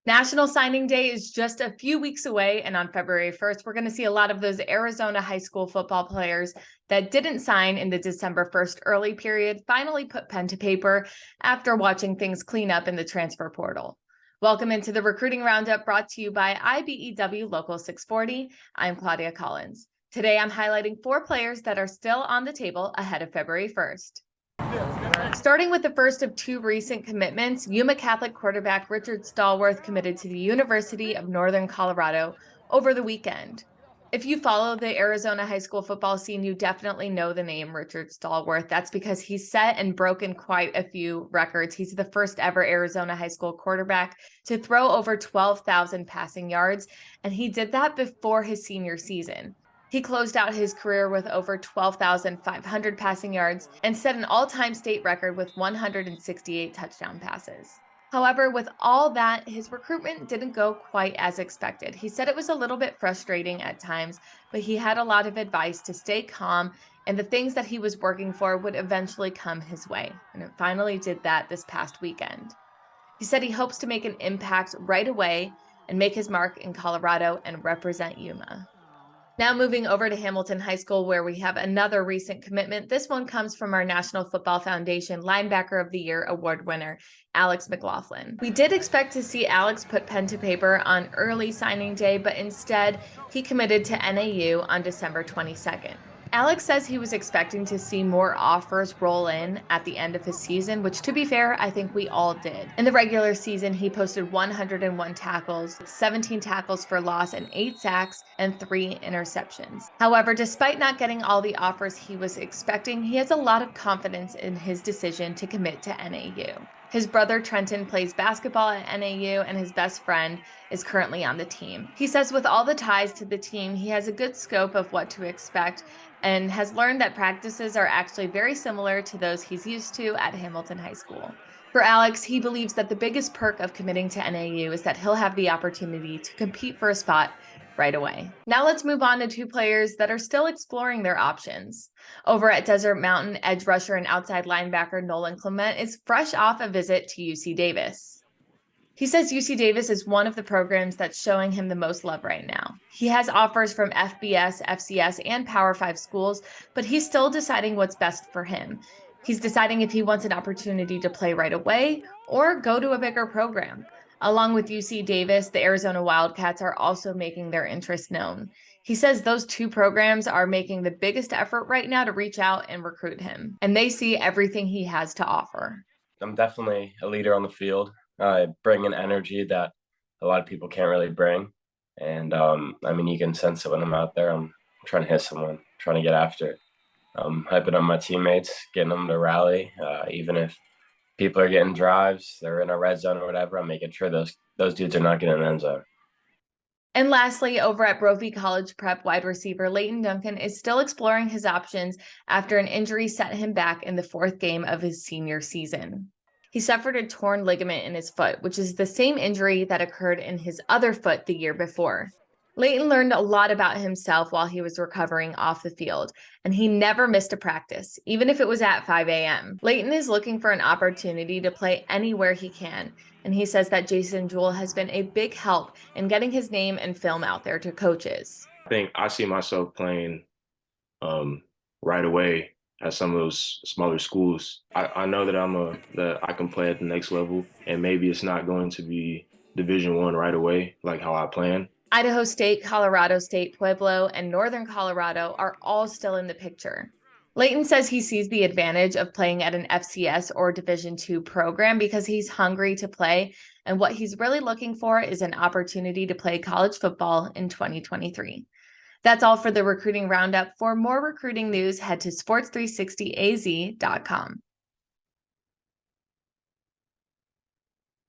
National Signing Day is just a few weeks away, and on February 1st, we're going to see a lot of those Arizona high school football players that didn't sign in the December 1st early period finally put pen to paper after watching things clean up in the transfer portal. Welcome into the Recruiting Roundup brought to you by IBEW Local 640. I'm Claudia Collins. Today, I'm highlighting 4 players that are still on the table ahead of February 1st. Starting with the first of 2 recent commitments, Yuma Catholic quarterback Richard Stallworth committed to the University of Northern Colorado over the weekend. If you follow the Arizona high school football scene, you definitely know the name Richard Stallworth. That's because he's set and broken quite a few records. He's the first ever Arizona high school quarterback to throw over 12,000 passing yards, and he did that before his senior season. He closed out his career with over 12,500 passing yards and set an all-time state record with 168 touchdown passes. However, with all that, his recruitment didn't go quite as expected. He said it was a little bit frustrating at times, but he had a lot of advice to stay calm, and the things that he was working for would eventually come his way. And it finally did that this past weekend. He said he hopes to make an impact right away and make his mark in Colorado and represent Yuma. Now moving over to Hamilton High School, where we have another recent commitment. This one comes from our National Football Foundation Linebacker of the Year award winner, Alex McLaughlin. We did expect to see Alex put pen to paper on early signing day, but instead he committed to NAU on December 22nd. Alex says he was expecting to see more offers roll in at the end of his season, which, to be fair, I think we all did. In the regular season, he posted 101 tackles, 17 tackles for loss, and 8 sacks, and 3 interceptions. However, despite not getting all the offers he was expecting, he has a lot of confidence in his decision to commit to NAU. His brother Trenton plays basketball at NAU, and his best friend is currently on the team. He says with all the ties to the team, he has a good scope of what to expect and has learned that practices are actually very similar to those he's used to at Hamilton High School. For Alex, he believes that the biggest perk of committing to NAU is that he'll have the opportunity to compete for a spot right away. Now let's move on to 2 players that are still exploring their options. Over at Desert Mountain, edge rusher and outside linebacker Nolan Clement is fresh off a visit to UC Davis. He says UC Davis is one of the programs that's showing him the most love right now. He has offers from FBS, FCS, and Power 5 schools, but he's still deciding what's best for him. He's deciding if he wants an opportunity to play right away or go to a bigger program. Along with UC Davis, the Arizona Wildcats are also making their interest known. He says those 2 programs are making the biggest effort right now to reach out and recruit him, and they see everything he has to offer. I'm definitely a leader on the field. I bring an energy that a lot of people can't really bring. And, you can sense it when I'm out there. I'm trying to hit someone, trying to get after it. Hyping up my teammates, getting them to rally. Even if people are getting drives, they're in a red zone or whatever, I'm making sure those dudes are not getting in the end zone. And lastly, over at Brophy College Prep, wide receiver Leighton Duncan is still exploring his options after an injury set him back in the 4th game of his senior season. He suffered a torn ligament in his foot, which is the same injury that occurred in his other foot the year before. Leighton learned a lot about himself while he was recovering off the field, and he never missed a practice, even if it was at 5 a.m. Leighton is looking for an opportunity to play anywhere he can, and he says that Jason Jewell has been a big help in getting his name and film out there to coaches. I think I see myself playing right away at some of those smaller schools. I know that that I can play at the next level, and maybe it's not going to be Division I right away, like how I plan. Idaho State, Colorado State, Pueblo, and Northern Colorado are all still in the picture. Leighton says he sees the advantage of playing at an FCS or Division II program because he's hungry to play, and what he's really looking for is an opportunity to play college football in 2023. That's all for the Recruiting Roundup. For more recruiting news, head to sports360az.com.